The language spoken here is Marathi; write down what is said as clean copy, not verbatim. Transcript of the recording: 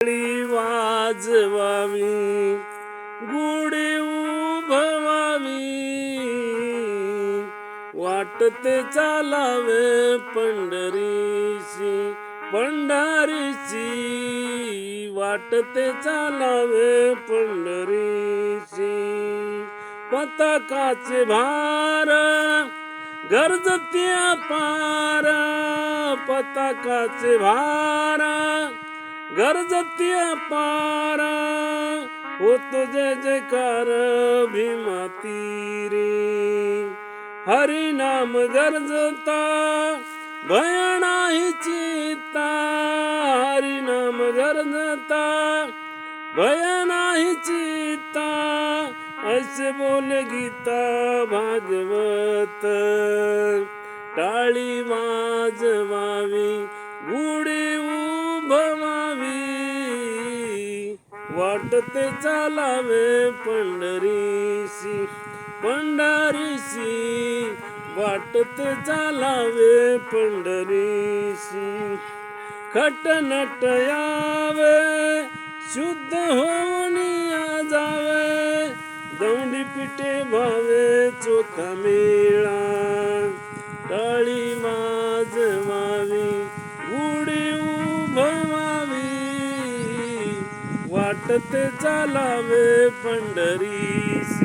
टाळी वाजवावी, गुढी उभवावी, वाटते चालावे पंढरीची, पंढरीची वाटते चालावे पंढरीची. पताकाचे भार गरजते अपार, पताकाचे भार गरजते अपार, होतो जय जयकार भीमा तीरे. हरिनाम गरजता भय नाही चित्ता, हरिनाम गरजता भय नाही चित्ता, ऐसे बोल गीता भागवत. टाळी वाजवावी, गुढी उभवावी, वाटते चालावे पंढरीशी, पंढरीशी वाटते चालावे पंढरीशी. खटनट यावे शुद्ध होऊन जावे, दौंडी पिटे भावे चोथा मेळा. टाळी वाजवावी, गुढी उभवावी, वाटते चालावे पंढरीशी.